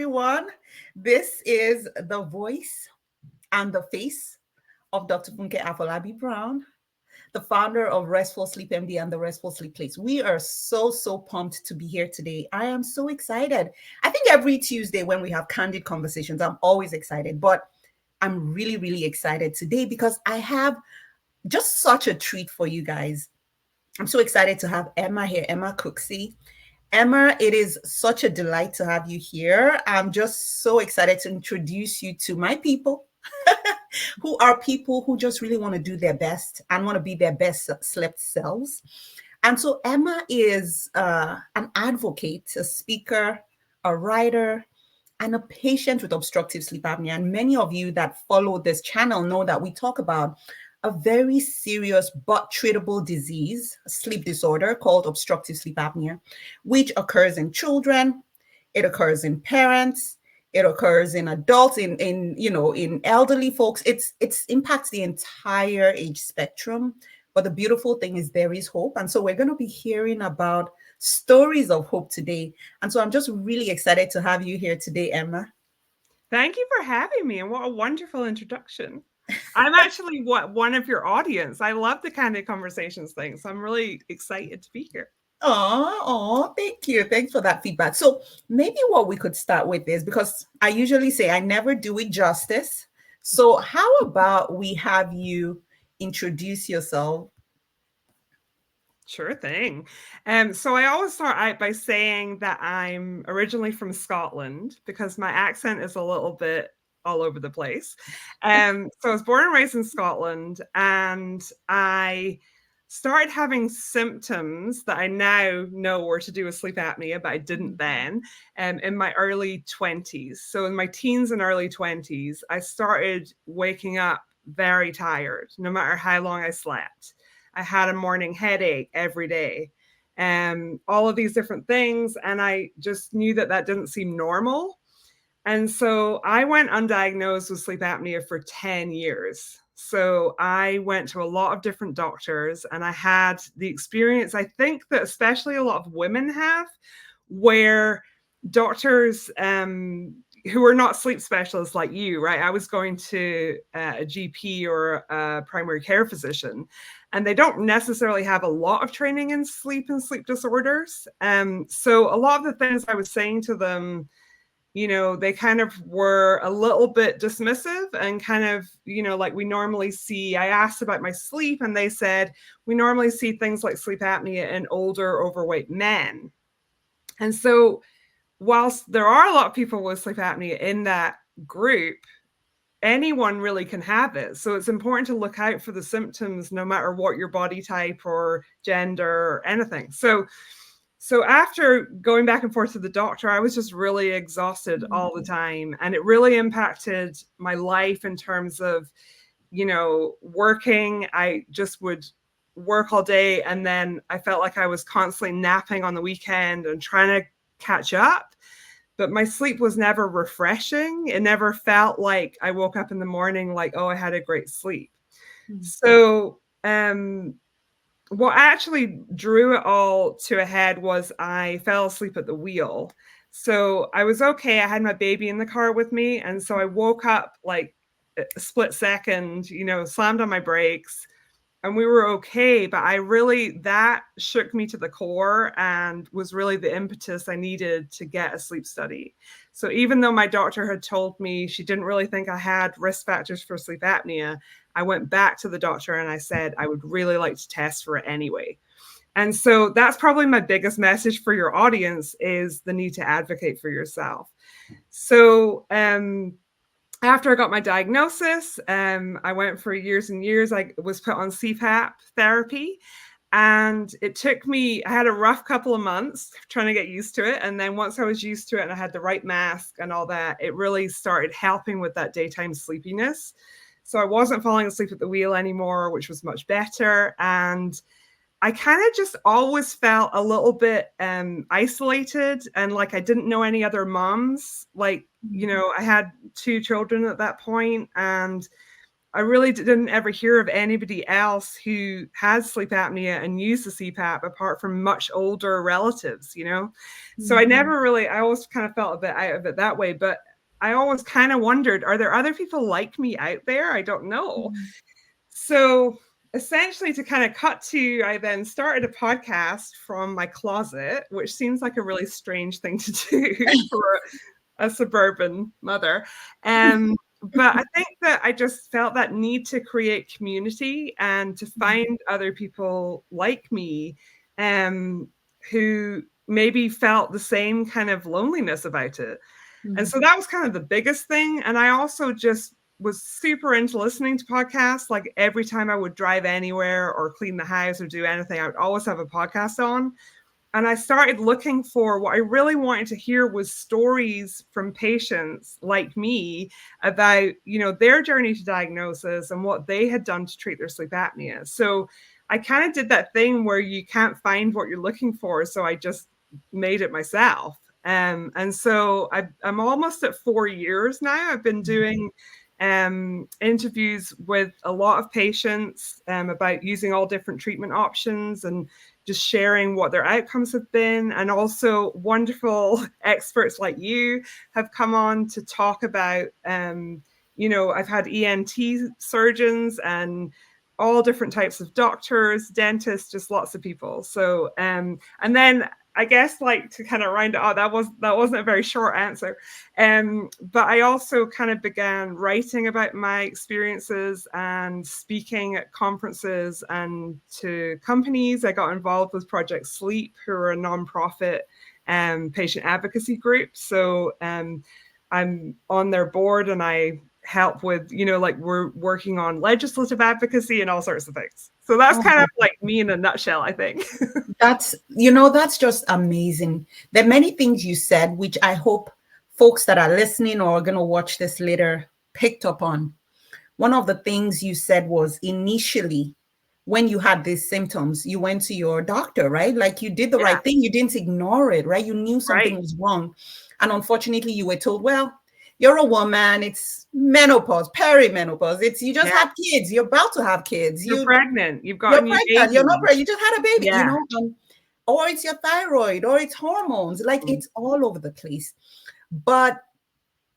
everyone. This is the voice and the face of Dr. Funke Afolabi-Brown, the founder of Restful Sleep MD and the Restful Sleep Place. We are so pumped to be here today. I am so excited. I think every Tuesday when we have Candid Conversations, I'm always excited, but I'm really excited today because I have just such a treat for you guys. I'm so excited to have Emma here, Emma Cooksey. Emma, it is such a delight to have you here. I'm just so excited to introduce you to my people, who are people who just really want to do their best and want to be their best slept selves. And so Emma is an advocate, a speaker, a writer, and a patient with obstructive sleep apnea. And many of you that follow this channel know that we talk about a very serious but treatable disease, a sleep disorder called obstructive sleep apnea, which occurs in children, it occurs in parents, it occurs in adults, in elderly folks. It impacts the entire age spectrum. But the beautiful thing is there is hope. And so we're going to be hearing about stories of hope today. And so I'm just really excited to have you here today, Emma. Thank you for having me, and what a wonderful introduction. I'm actually one of your audience. I love the Candid Conversations thing, so I'm really excited to be here. Oh, thank you. Thanks for that feedback. So maybe what we could start with is, because I usually say I never do it justice. So how about we have you introduce yourself? Sure thing. So I always start out by saying that I'm originally from Scotland because my accent is a little bit all over the place. So I was born and raised in Scotland, and I started having symptoms that I now know were to do with sleep apnea, but I didn't then, in my early 20s. So in my teens and early 20s, I started waking up very tired, no matter how long I slept. I had a morning headache every day, all of these different things. And I just knew that that didn't seem normal. And so I went undiagnosed with sleep apnea for 10 years. So I went to a lot of different doctors, and I had the experience, I think that especially a lot of women have, where doctors who are not sleep specialists like you, right? I was going to a GP or a primary care physician, and they don't necessarily have a lot of training in sleep and sleep disorders. So a lot of the things I was saying to them, they kind of were a little bit dismissive and kind of, like we normally see. I asked about my sleep, and they said, we normally see things like sleep apnea in older, overweight men. And so whilst there are a lot of people with sleep apnea in that group, anyone really can have it. So it's important to look out for the symptoms, no matter what your body type or gender or anything. So after going back and forth to the doctor, I was just really exhausted all the time. And it really impacted my life in terms of, working. I just would work all day, and then I felt like I was constantly napping on the weekend and trying to catch up. But my sleep was never refreshing. It never felt like I woke up in the morning like, oh, I had a great sleep. Mm-hmm. So what actually drew it all to a head was I fell asleep at the wheel. So I was okay. I had my baby in the car with me. And so I woke up like a split second, slammed on my brakes, and we were okay. But that shook me to the core and was really the impetus I needed to get a sleep study. So even though my doctor had told me she didn't really think I had risk factors for sleep apnea, I went back to the doctor and I said, I would really like to test for it anyway. And so that's probably my biggest message for your audience, is the need to advocate for yourself. So, after I got my diagnosis, I went for years and years. I was put on CPAP therapy, and it took me, I had a rough couple of months trying to get used to it. And then once I was used to it and I had the right mask and all that, it really started helping with that daytime sleepiness. So I wasn't falling asleep at the wheel anymore, which was much better. And I kind of just always felt a little bit isolated, and like I didn't know any other moms. Like, I had 2 children at that point, and I really didn't ever hear of anybody else who has sleep apnea and used the CPAP apart from much older relatives, you know? So I never really, I always kind of felt a bit out of it that way, but I always kind of wondered, are there other people like me out there? I don't know. So essentially, to kind of cut to, I then started a podcast from my closet, which seems like a really strange thing to do for a suburban mother. But I think that I just felt that need to create community and to find other people like me, who maybe felt the same kind of loneliness about it. And so that was kind of the biggest thing. And I also just was super into listening to podcasts. Like every time I would drive anywhere or clean the house or do anything, I would always have a podcast on. And I started looking for what I really wanted to hear was stories from patients like me about, you know, their journey to diagnosis and what they had done to treat their sleep apnea. So I kind of did that thing where you can't find what you're looking for. So I just made it myself. And so I'm almost at 4 years now. I've been doing interviews with a lot of patients about using all different treatment options and just sharing what their outcomes have been. And also wonderful experts like you have come on to talk about, you know, I've had ENT surgeons and all different types of doctors, dentists, just lots of people. So, and then I guess, like, to kind of round it out, that wasn't a very short answer. But I also kind of began writing about my experiences and speaking at conferences and to companies. I got involved with Project Sleep, who are a nonprofit patient advocacy group. So I'm on their board and I help with, you know, like we're working on legislative advocacy and all sorts of things. So that's kind of like me in a nutshell, I think. That's, you know, that's just amazing. There are many things you said, which I hope folks that are listening or are going to watch this later picked up on. One of the things you said was initially, when you had these symptoms, you went to your doctor, right? Like you did the right thing. You didn't ignore it, right? You knew something was wrong. And unfortunately, you were told, well, you're a woman, it's menopause, perimenopause, it's you just had kids, you're about to have kids, you're pregnant, you're pregnant, you're not pregnant, you just had a baby, you know, or it's your thyroid, or it's hormones, like it's all over the place. But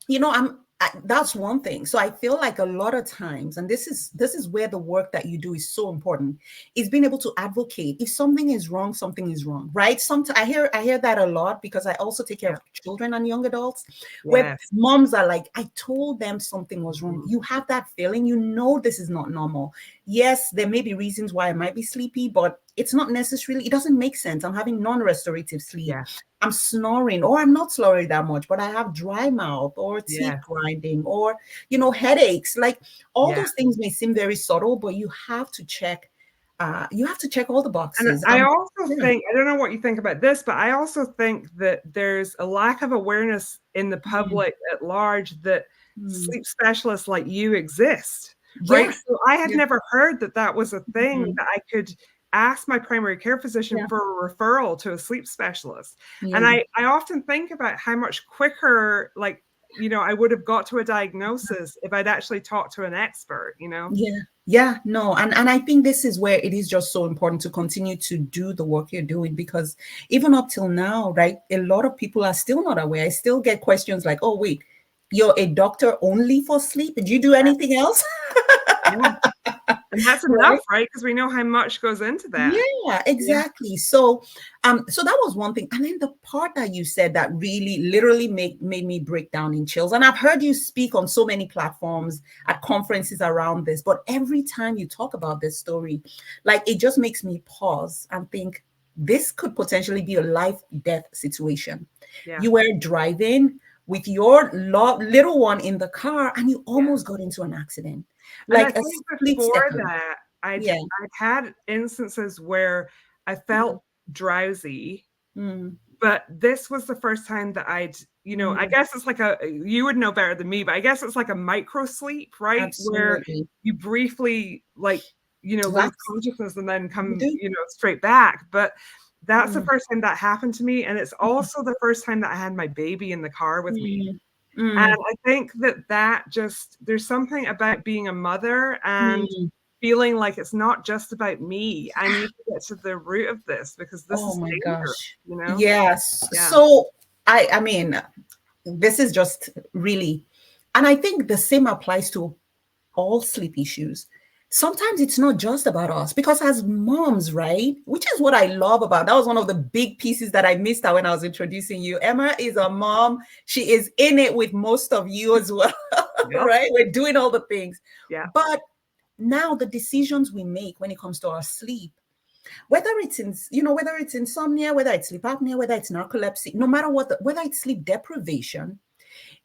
you know, that's one thing. So I feel like a lot of times, and this is where the work that you do is so important, is being able to advocate. If something is wrong, right? Sometimes I hear that a lot because I also take care of children and young adults, where moms are like, I told them something was wrong. You have that feeling, you know, this is not normal. Yes, there may be reasons why I might be sleepy, but it's not necessarily, it doesn't make sense. I'm having non-restorative sleep. I'm snoring, or I'm not snoring that much, but I have dry mouth or teeth grinding or, you know, headaches. Like all those things may seem very subtle, but you have to check all the boxes. And I also think, I don't know what you think about this, but I also think that there's a lack of awareness in the public at large that sleep specialists like you exist, right? So I had never heard that that was a thing that I could ask my primary care physician for a referral to a sleep specialist. And I often think about how much quicker, like, you know, I would have got to a diagnosis if I'd actually talked to an expert, you know? No. And I think this is where it is just so important to continue to do the work you're doing, because even up till now, right, a lot of people are still not aware. I still get questions like, oh, wait, you're a doctor only for sleep? Did you do anything else? And that's enough, right? Because we know how much goes into that. Yeah, exactly. So so that was one thing. And then the part that you said that really literally made me break down in chills. And I've heard you speak on so many platforms at conferences around this, but every time you talk about this story, like it just makes me pause and think this could potentially be a life-death situation. You were driving with your little one in the car and you almost got into an accident. Like a split second. That, I've had instances where I felt drowsy, but this was the first time that I'd, you know, I guess it's like you would know better than me, but I guess it's like a micro sleep, right? Absolutely. Where you briefly, like, you know, lose consciousness and then come, you know, straight back. But that's the first time that happened to me. And it's also the first time that I had my baby in the car with me. And I think that just, there's something about being a mother and feeling like it's not just about me. I need to get to the root of this because this Oh is my dangerous, gosh. you know? Yes. Yeah. So I mean, this is just really, and I think the same applies to all sleep issues. Sometimes it's not just about us because as moms, right? Which is what I love about that was one of the big pieces that I missed out when I was introducing you. Emma is a mom. She is in it with most of you as well, Yep. right? We're doing all the things. Yeah. But now the decisions we make when it comes to our sleep, whether it's in, whether it's insomnia, whether it's sleep apnea, whether it's narcolepsy, no matter what, whether it's sleep deprivation,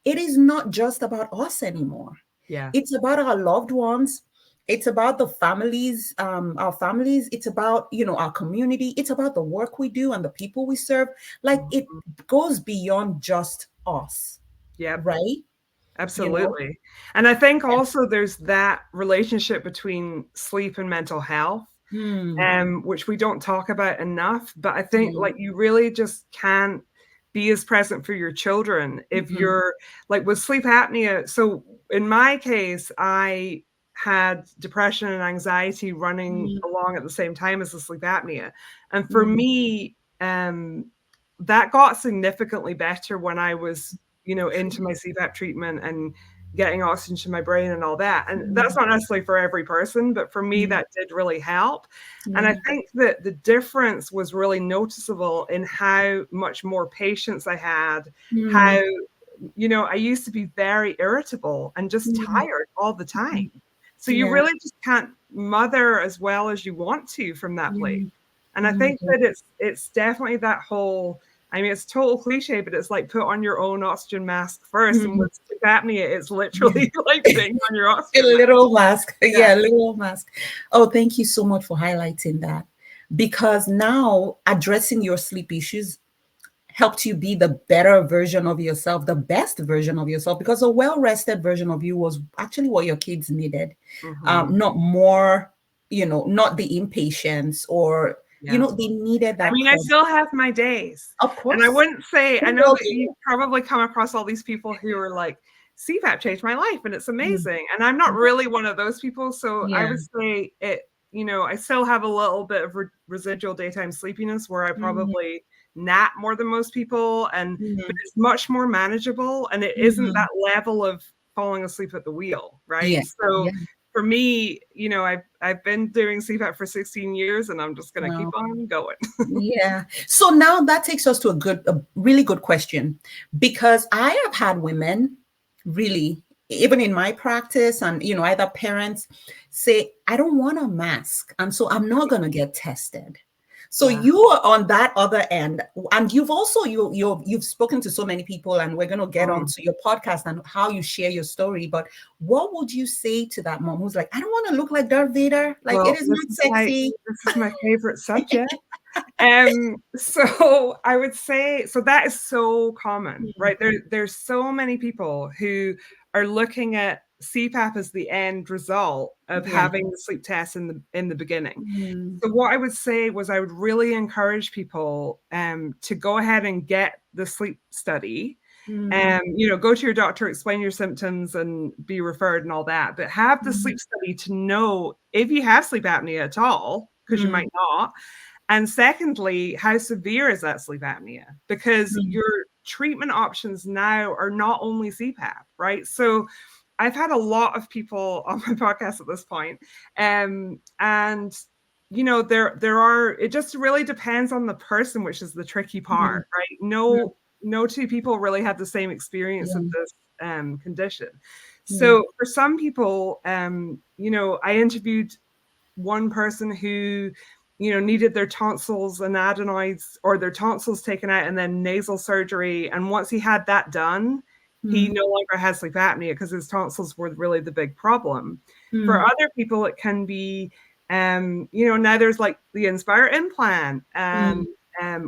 it is not just about us anymore. Yeah. It's about our loved ones. It's about the families, our families. It's about, our community. It's about the work we do and the people we serve. Like it goes beyond just us. Yep. Right? Absolutely. And I think also there's that relationship between sleep and mental health, which we don't talk about enough. But I think like you really just can't be as present for your children if you're like with sleep apnea. So in my case, I had depression and anxiety running along at the same time as the sleep apnea. And for me, that got significantly better when I was, into my CPAP treatment and getting oxygen to my brain and all that. And that's not necessarily for every person, but for me, that did really help. And I think that the difference was really noticeable in how much more patience I had, how, I used to be very irritable and just tired all the time. So you really just can't mother as well as you want to from that place. And I think that it's definitely that whole, I mean, it's total cliche, but it's like put on your own oxygen mask first. And with sleep apnea, it's literally like putting on your oxygen a literal mask. Yeah. A literal mask. Oh, thank you so much for highlighting that. Because now addressing your sleep issues helped you be the better version of yourself, the best version of yourself, because a well-rested version of you was actually what your kids needed. Not more, not the impatience or, they needed that. I mean, I still have my days. Of course. And I wouldn't say, I know that you probably come across all these people who are like, CPAP changed my life and it's amazing. And I'm not really one of those people. So I would say it, I still have a little bit of residual daytime sleepiness where I probably nap more than most people. And but it's much more manageable. And it isn't that level of falling asleep at the wheel, right? So for me, I've been doing CPAP for 16 years and I'm just going to keep on going. So now that takes us to a really good question, because I have had women really, even in my practice and, either parents say, I don't want a mask. And so I'm not going to get tested. So you are on that other end, and you've also you've spoken to so many people, and we're going to get onto your podcast and how you share your story. But what would you say to that mom who's like, I don't want to look like Darth Vader, like it is not sexy? This is my favorite subject. So I would say, so that is so common, right? There's so many people who are looking at CPAP as the end result of having the sleep test in the beginning. So what I would say was I would really encourage people to go ahead and get the sleep study. Go to your doctor, explain your symptoms and be referred and all that, but have the sleep study to know if you have sleep apnea at all, because you might not. And secondly, how severe is that sleep apnea? Because your treatment options now are not only CPAP, right? So I've had a lot of people on my podcast at this point. And there are, it just really depends on the person, which is the tricky part, right? No two people really have the same experience of this condition. So for some people, I interviewed one person who, needed their tonsils and adenoids, or their tonsils taken out and then nasal surgery. And once he had that done, he no longer has sleep apnea because his tonsils were really the big problem. For other people, it can be, now there's like the Inspire implant and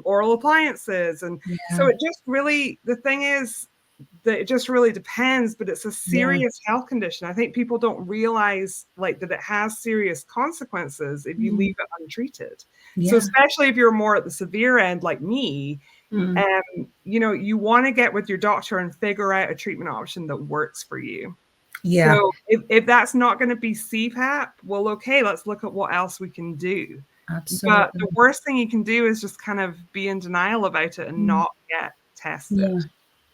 oral appliances. And so it just really, the thing is that it just really depends, but it's a serious health condition. I think people don't realize like that it has serious consequences if you leave it untreated. So especially if you're more at the severe end, like me, Mm. You want to get with your doctor and figure out a treatment option that works for you. Yeah, So if that's not going to be CPAP, well, okay, let's look at what else we can do. But absolutely. the worst thing you can do is just kind of be in denial about it and Mm. not get tested. Yeah.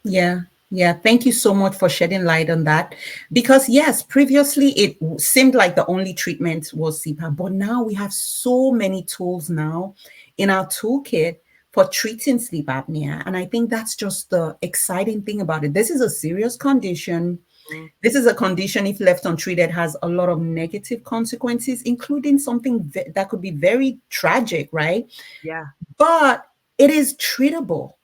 Yeah, yeah. Thank you so much for shedding light on that. Because, yes, previously it seemed like the only treatment was CPAP, but now we have so many tools now in our toolkit for treating sleep apnea. And I think that's just the exciting thing about it. This is a serious condition. Mm, This is a condition, if left untreated, has a lot of negative consequences, including something that could be very tragic, right? yeah. But it is treatable.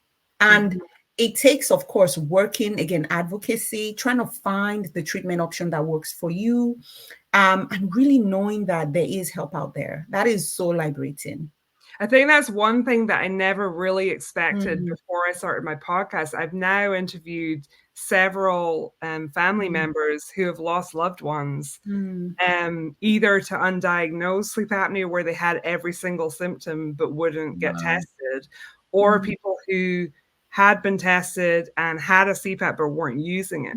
And Mhm. it takes, of course, working again, advocacy, trying to find the treatment option that works for you, and really knowing that there is help out there. That is so liberating. I think that's one thing that I never really expected Mm, before I started my podcast. I've now interviewed several family mm, members who have lost loved ones, mm. either to undiagnosed sleep apnea, where they had every single symptom but wouldn't get Wow. tested, or Mm, people who had been tested and had a CPAP but weren't using it.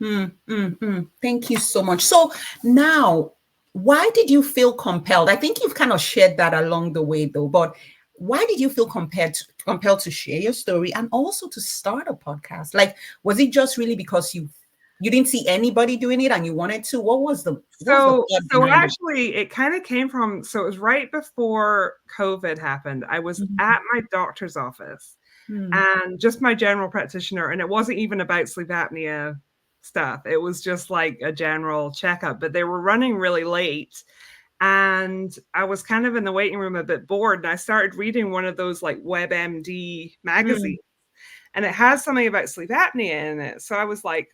mm, mm. Thank you so much. So now, why did you feel compelled? I think you've kind of shared that along the way, though, but why did you feel compelled to share your story and also to start a podcast? Like, was it just really because you didn't see anybody doing it and you wanted to? What was the So, thought so behind it? actually, it kind of came from. So it was right before COVID happened. I was Mhm. at my doctor's office, Mm, and just my general practitioner, and it wasn't even about sleep apnea stuff. It was just like a general checkup. But they were running really late, and I was kind of in the waiting room a bit bored, and I started reading one of those like WebMD mm, magazines, and it has something about sleep apnea in it. So I was like,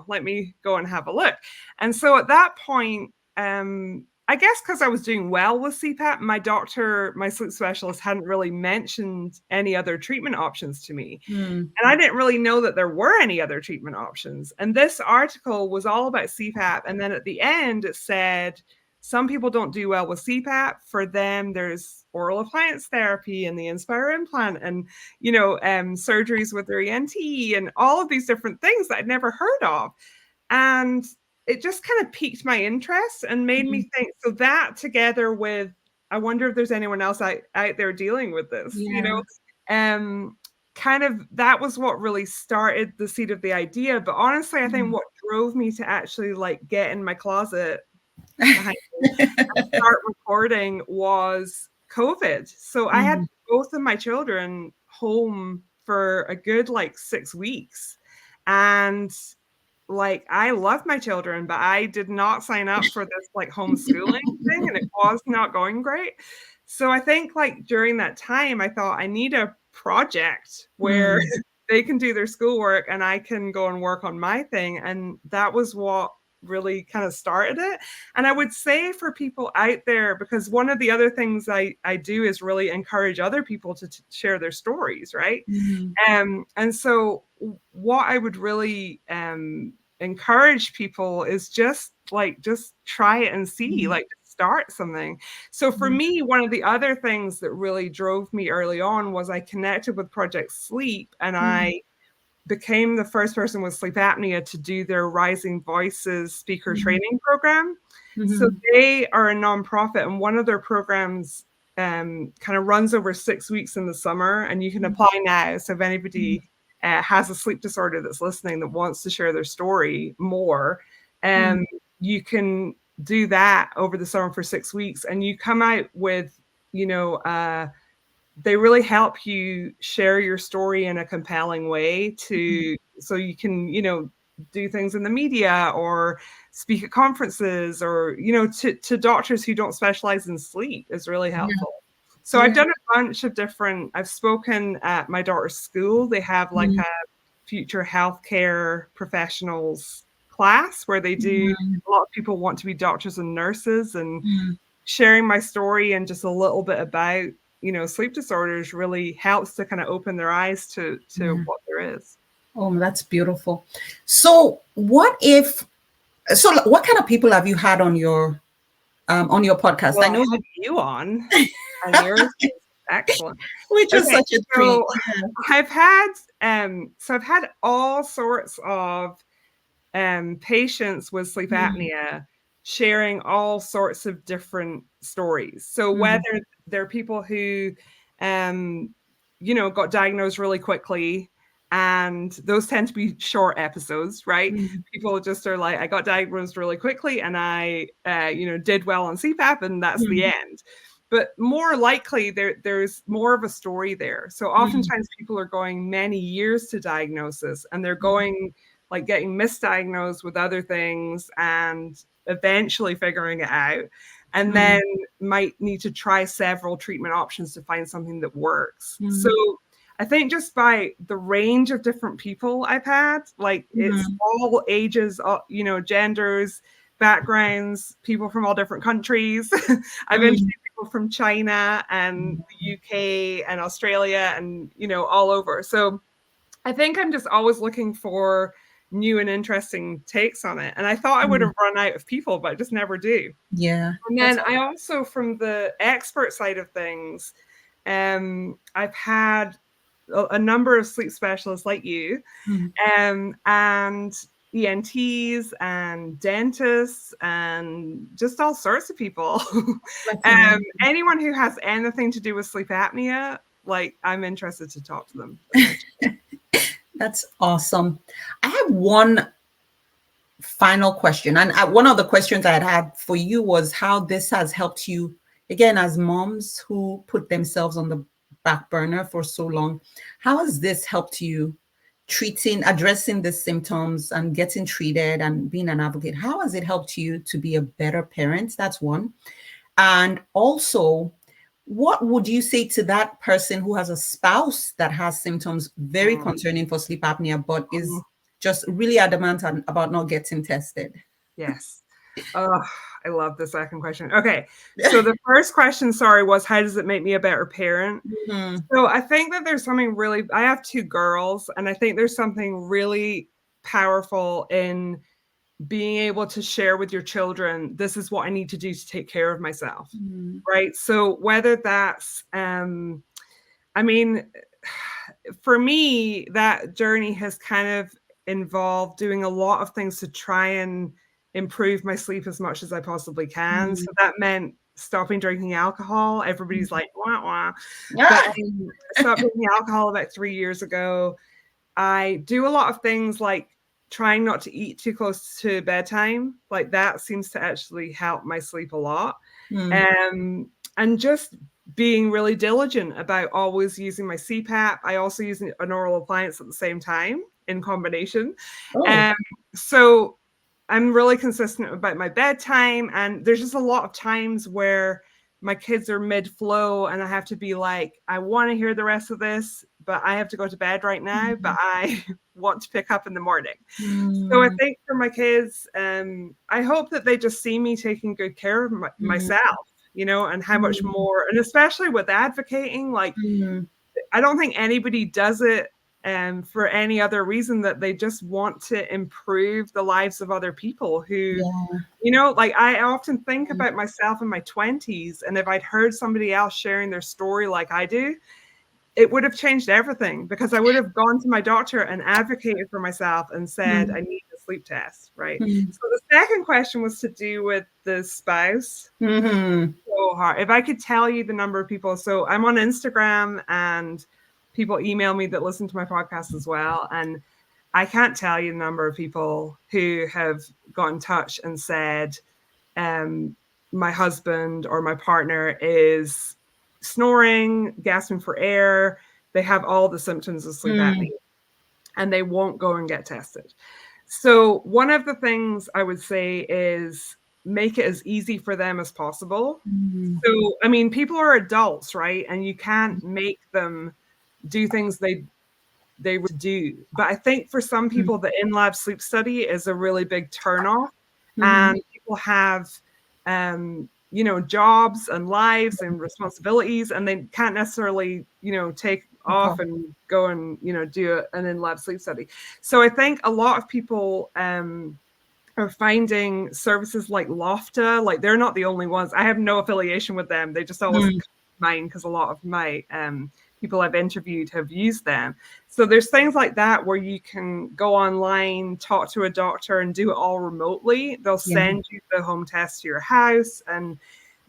let me go and have a look. And so at that point, I guess because I was doing well with CPAP, my doctor, my sleep specialist, hadn't really mentioned any other treatment options to me. mm, And I didn't really know that there were any other treatment options. And this article was all about CPAP. And then at the end, it said, some people don't do well with CPAP. For them, there's oral appliance therapy and the Inspire implant and, surgeries with their ENT and all of these different things that I'd never heard of. And it just kind of piqued my interest and made mm. me think. So that together with, I wonder if there's anyone else out there dealing with this, Yeah. um, kind of that was what really started the seed of the idea. But honestly, I think Mm. what drove me to actually like get in my closet behind me and start recording was COVID. So I had Mm, both of my children home for a good like 6 weeks. And like I love my children, but I did not sign up for this like homeschooling thing and it was not going great. So I think like during that time I thought I need a project where mm, they can do their schoolwork and I can go and work on my thing. And that was what really kind of started it. And I would say for people out there, because one of the other things I do is really encourage other people to share their stories, right? mm, And so what I would really encourage people is just try it and see, mm, like start something. So for mm, me, one of the other things that really drove me early on was I connected with Project Sleep and mm, I became the first person with sleep apnea to do their Rising Voices speaker mm, training program. So mm, they are a nonprofit, and one of their programs kind of runs over 6 weeks in the summer, and you can mm, apply now. So if mm, anybody has a sleep disorder that's listening that wants to share their story more, mm, um, you can do that over the summer for 6 weeks, and you come out with, you know, they really help you share your story in a compelling way mm. to so you can do things in the media or speak at conferences or to doctors who don't specialize in sleep is really Yeah, helpful. So I've yeah. done a bunch of different. I've spoken at my daughter's school. They have like Mm, a future healthcare professionals class where they do, mm, a lot of people want to be doctors and nurses, and mm, sharing my story and just a little bit about sleep disorders really helps to kind of open their eyes to yeah. what there is. Oh, that's beautiful. So, what kind of people have you had on your podcast? I Well, I know had you on, and yours is Excellent. which was such a treat. So I've had all sorts of patients with sleep apnea sharing all sorts of different stories. So whether they're people who, got diagnosed really quickly, and those tend to be short episodes, right? People just are like, I got diagnosed really quickly and I, did well on CPAP and that's the end. But more likely there's more of a story there. So oftentimes people are going many years to diagnosis and they're going like getting misdiagnosed with other things and eventually figuring it out. And then might need to try several treatment options to find something that works. So I think just by the range of different people I've had, like it's all ages, genders, backgrounds, people from all different countries. I've interviewed people from China and the UK and Australia and, all over. So I think I'm just always looking for new and interesting takes on it. And I thought I would have run out of people, but I just never do. Yeah. And then I also, from the expert side of things, I've had a number of sleep specialists like you, and ENTs and dentists and just all sorts of people. Anyone who has anything to do with sleep apnea, like I'm interested to talk to them. That's awesome. I have one final question. And one of the questions I had for you was how this has helped you, again, as moms who put themselves on the back burner for so long. How has this helped you addressing the symptoms and getting treated and being an advocate? How has it helped you to be a better parent? That's one. And also, what would you say to that person who has a spouse that has symptoms very concerning for sleep apnea, but is just really adamant about not getting tested? Yes. Oh, I love the second question. Okay. So the first question, was how does it make me a better parent? So I think that there's something I have 2 girls, and I think there's something really powerful in being able to share with your children, this is what I need to do to take care of myself. Right. So whether that's, for me, that journey has kind of involved doing a lot of things to try and improve my sleep as much as I possibly can. So that meant stopping drinking alcohol. Everybody's like, wah, wah. But I stopped drinking alcohol about 3 years ago. I do a lot of things like trying not to eat too close to bedtime. Like that seems to actually help my sleep a lot. And just being really diligent about always using my CPAP. I also use an oral appliance at the same time in combination. So I'm really consistent about my bedtime. And there's just a lot of times where my kids are mid-flow and I have to be like, I want to hear the rest of this, but I have to go to bed right now, but I want to pick up in the morning. So I think for my kids, I hope that they just see me taking good care of myself, and how much more, and especially with advocating, like, I don't think anybody does it for any other reason that they just want to improve the lives of other people who, like I often think about myself in my 20s, and if I'd heard somebody else sharing their story like I do, it would have changed everything, because I would have gone to my doctor and advocated for myself and said, I need a sleep test, right? So the second question was to do with the spouse. So hard. If I could tell you the number of people, so I'm on Instagram and people email me that listen to my podcast as well. And I can't tell you the number of people who have got in touch and said, my husband or my partner is snoring, gasping for air. They have all the symptoms of sleep apnea and they won't go and get tested. So one of the things I would say is make it as easy for them as possible. So, I mean, people are adults, right? And you can't make them do things they would do. But I think for some people, the in-lab sleep study is a really big turnoff. And people have, jobs and lives and responsibilities, and they can't necessarily, take off and go and, do an in-lab sleep study. So I think a lot of people are finding services like Lofta, like they're not the only ones. I have no affiliation with them. They just always mine because a lot of my people I've interviewed have used them. So there's things like that where you can go online, talk to a doctor, and do it all remotely. They'll Yeah. send you the home test to your house, and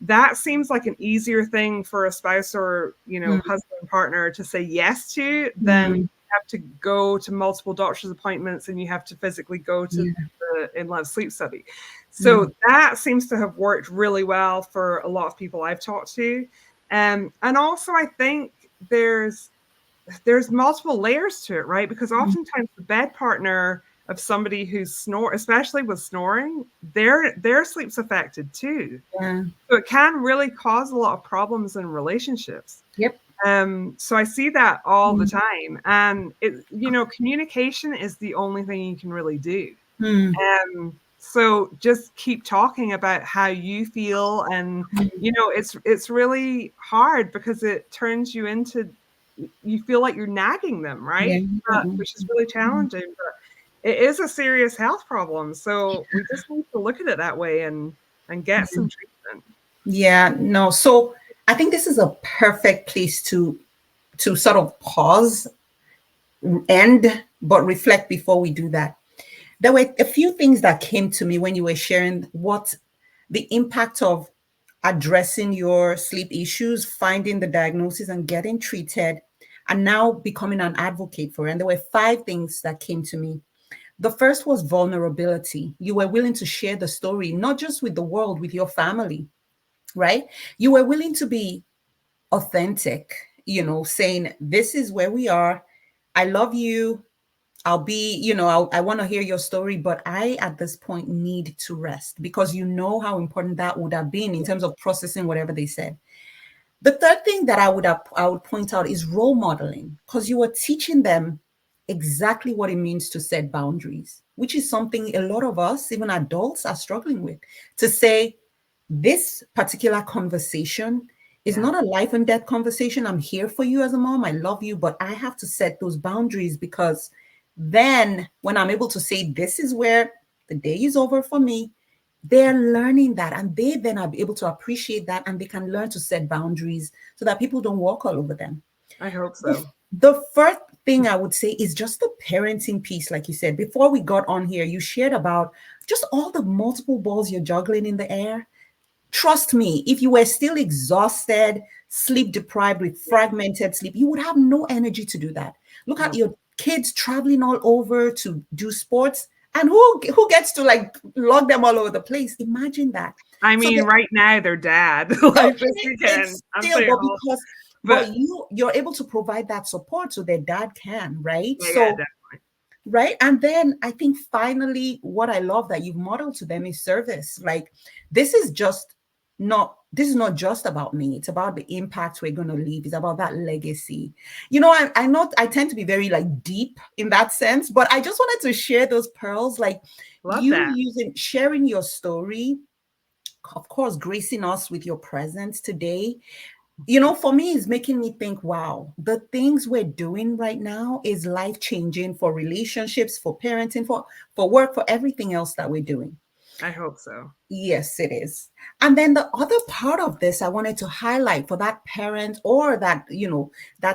that seems like an easier thing for a spouse or, you know, Mm, husband partner to say yes to than mm, have to go to multiple doctor's appointments and you have to physically go to yeah. the in-lab sleep study. Mm, So that seems to have worked really well for a lot of people I've talked to. And also I think there's multiple layers to it, right? Because mm, oftentimes the bed partner of somebody who's especially with snoring, their sleep's affected too. yeah. So it can really cause a lot of problems in relationships. Yep. So I see that all the Mm, time. And it, you know, communication is the only thing you can really do. mm, So just keep talking about how you feel. And, mm, you know, it's really hard because it turns you into, you feel like you're nagging them, yeah. right? Mm, Which is really mm, challenging. But it is a serious health problem. So we just need to look at it that way and get yeah. some treatment. Yeah, no. So I think this is a perfect place to sort of pause, end, but reflect before we do that. There were a few things that came to me when you were sharing what the impact of addressing your sleep issues, finding the diagnosis and getting treated, and now becoming an advocate for it. And there were five things that came to me. The first was vulnerability. You were willing to share the story, not just with the world, with your family, right? You were willing to be authentic, saying, this is where we are. I love you. I'll be, I want to hear your story, but I, at this point, need to rest because you know how important that would have been in terms of processing whatever they said. The third thing that I would point out is role modeling, because you were teaching them exactly what it means to set boundaries, which is something a lot of us, even adults, are struggling with. To say, this particular conversation is Yeah, not a life and death conversation. I'm here for you as a mom. I love you, but I have to set those boundaries because then when I'm able to say, this is where the day is over for me, they're learning that and they then are able to appreciate that and they can learn to set boundaries so that people don't walk all over them. I hope The, so. the first thing I would say is just the parenting piece. Like you said, before we got on here, you shared about just all the multiple balls you're juggling in the air. Trust me, if you were still exhausted, sleep deprived with fragmented sleep, you would have no energy to do that. Look at No. your kids traveling all over to do sports. And who gets to like log them all over the place? Imagine that. I So mean, right now they're dad. Like this okay, weekend, it's I'm still, staying but home. because But you're able to provide that support so their dad can, right? yeah, yeah, So right. And then I think finally, what I love that you've modeled to them is service. Like, this is not just about me. It's about the impact we're going to leave. It's about that legacy. I know I tend to be very like deep in that sense, but I just wanted to share those pearls, like love you that. sharing your story, of course, gracing us with your presence today. For me, it's making me think, wow, the things we're doing right now is life changing for relationships, for parenting, for work, for everything else that we're doing. I hope so. Yes, it is. And then the other part of this I wanted to highlight for that parent or that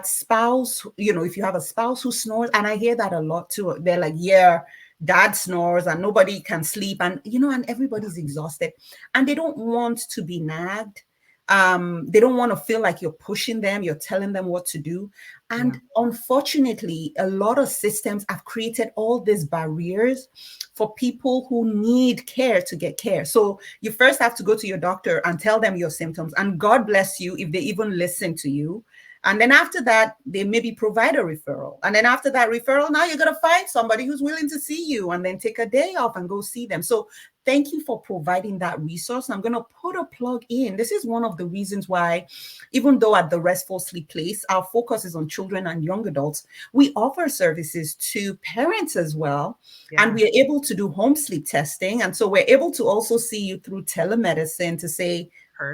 spouse, if you have a spouse who snores, and I hear that a lot too. They're like, yeah, dad snores and nobody can sleep, and everybody's exhausted and they don't want to be nagged. They don't want to feel like you're pushing them, you're telling them what to do. Yeah, And unfortunately, a lot of systems have created all these barriers for people who need care to get care. So you first have to go to your doctor and tell them your symptoms. And God bless you if they even listen to you. And then after that, they maybe provide a referral. And then after that referral, now you're going to find somebody who's willing to see you and then take a day off and go see them. So thank you for providing that resource. I'm going to put a plug in. This is one of the reasons why, even though at the Restful Sleep Place, our focus is on children and young adults, we offer services to parents as well. And yeah, we are able to do home sleep testing. And so we're able to also see you through telemedicine to say,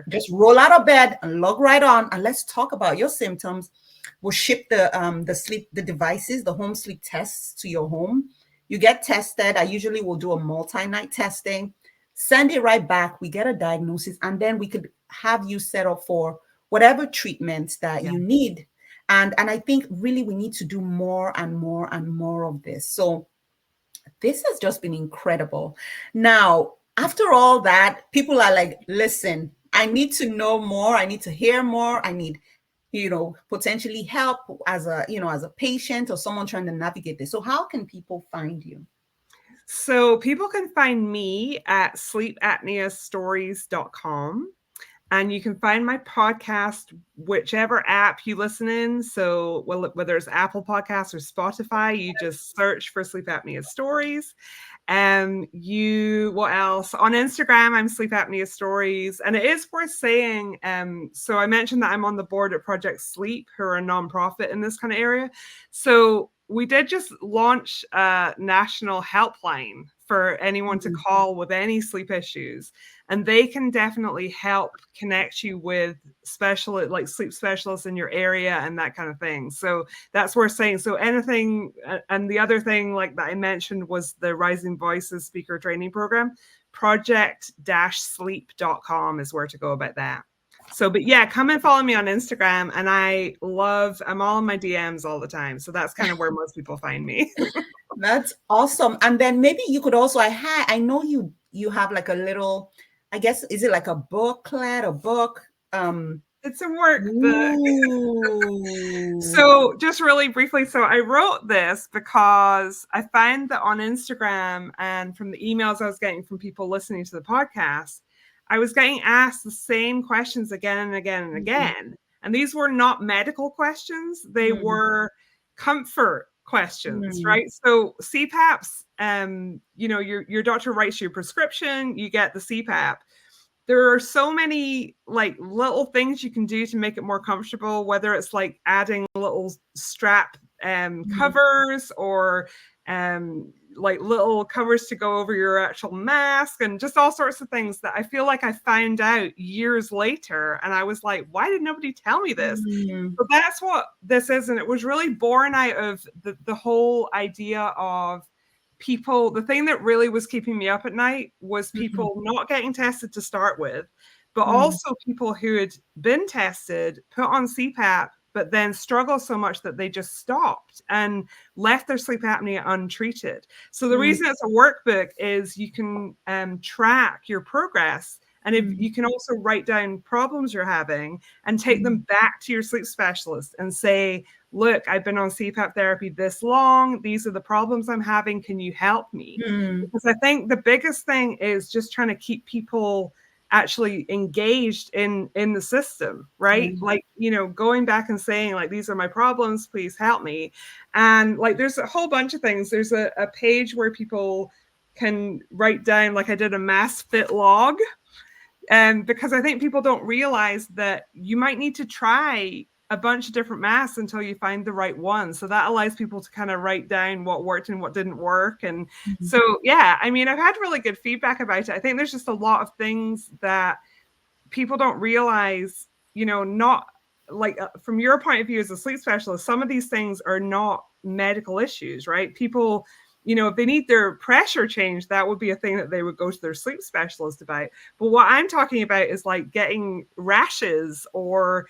just perfect. roll out of bed and log right on and let's talk about your symptoms. We'll ship the devices, the home sleep tests to your home. You get tested. I usually will do a multi-night testing, send it right back. We get a diagnosis, and then we could have you set up for whatever treatments that Yeah. you need. And I think really we need to do more and more and more of this. So this has just been incredible. Now, after all that, people are like, listen, I need to know more. I need to hear more. I need, potentially help as a patient or someone trying to navigate this. So how can people find you? So people can find me at sleepapneastories.com. And you can find my podcast, whichever app you listen in. So whether it's Apple Podcasts or Spotify, you just search for Sleep Apnea Stories. What else? On Instagram, I'm Sleep Apnea Stories. And it is worth saying, so I mentioned that I'm on the board at Project Sleep, who are a nonprofit in this kind of area. So we did just launch a national helpline for anyone to call with any sleep issues, and they can definitely help connect you with sleep specialists in your area and that kind of thing. So that's worth saying. So anything, and the other thing like that I mentioned was the Rising Voices speaker training program. Project-sleep.com is where to go about that. So, but yeah, come and follow me on Instagram. And I'm all in my DMs all the time. So that's kind of where most people find me. That's awesome. And then maybe you could also, I know you have like a little, I guess, is it like a booklet, a book? It's a workbook. Ooh. So just really briefly, so I wrote this because I find that on Instagram and from the emails I was getting from people listening to the podcast, I was getting asked the same questions again and again and again. And these were not medical questions. They were comfort questions, right? So CPAPs, your doctor writes you a prescription, you get the CPAP. There are so many like little things you can do to make it more comfortable, whether it's like adding little strap covers or like little covers to go over your actual mask and just all sorts of things that I feel like I found out years later. And I was like, why did nobody tell me this? But that's what this is. And it was really born out of the whole idea of people. The thing that really was keeping me up at night was people not getting tested to start with, but also people who had been tested, put on CPAP, but then struggle so much that they just stopped and left their sleep apnea untreated. So the reason it's a workbook is you can track your progress. And if you can also write down problems you're having and take them back to your sleep specialist and say, look, I've been on CPAP therapy this long. These are the problems I'm having. Can you help me? Because I think the biggest thing is just trying to keep people actually engaged in the system, right? Like, going back and saying like, these are my problems, please help me. And like, there's a whole bunch of things. There's a page where people can write down, like I did a mass fit log. And because I think people don't realize that you might need to try a bunch of different masks until you find the right one. So that allows people to kind of write down what worked and what didn't work. And so, yeah, I mean, I've had really good feedback about it. I think there's just a lot of things that people don't realize, not like from your point of view as a sleep specialist, some of these things are not medical issues, right? People, if they need their pressure changed, that would be a thing that they would go to their sleep specialist about. But what I'm talking about is like getting rashes or,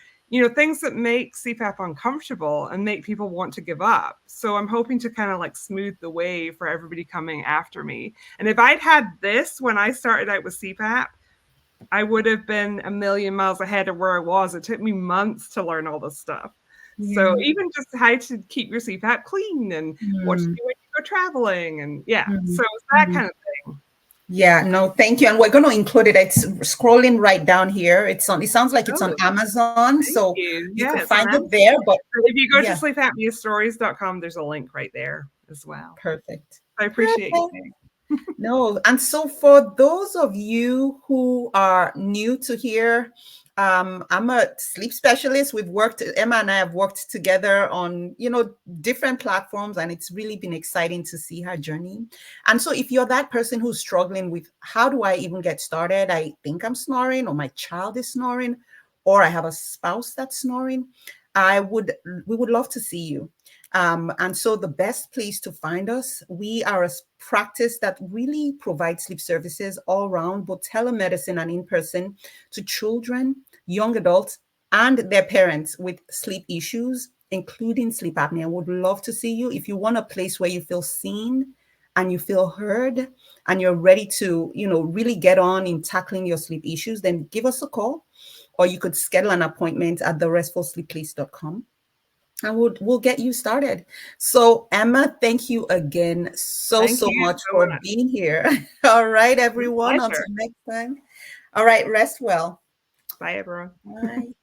things that make CPAP uncomfortable and make people want to give up. So I'm hoping to kind of like smooth the way for everybody coming after me. And if I'd had this when I started out with CPAP, I would have been a million miles ahead of where I was. It took me months to learn all this stuff. So even just how to keep your CPAP clean and what to do when you go traveling. And so it's that kind of thing. Yeah, no, thank you. And we're going to include it. It's scrolling right down here. It sounds like it's on Amazon. So you can find it there. But if you go to sleepapneastories.com, there's a link right there as well. Perfect. I appreciate you. No, and so for those of you who are new to here, I'm a sleep specialist. Emma and I have worked together on, different platforms, and it's really been exciting to see her journey. And so if you're that person who's struggling with, how do I even get started? I think I'm snoring, or my child is snoring, or I have a spouse that's snoring. We would love to see you. And so the best place to find us, we are a practice that really provides sleep services all around, both telemedicine and in person, to children, young adults, and their parents with sleep issues, including sleep apnea, would love to see you. If you want a place where you feel seen and you feel heard and you're ready to, really get on in tackling your sleep issues, then give us a call, or you could schedule an appointment at therestfulsleepplace.com, and we'll get you started. So Emma, thank you again Thank so you much so for much. being here. All right, My everyone, until pleasure. next time. All right, rest well. Bye, everyone. Bye.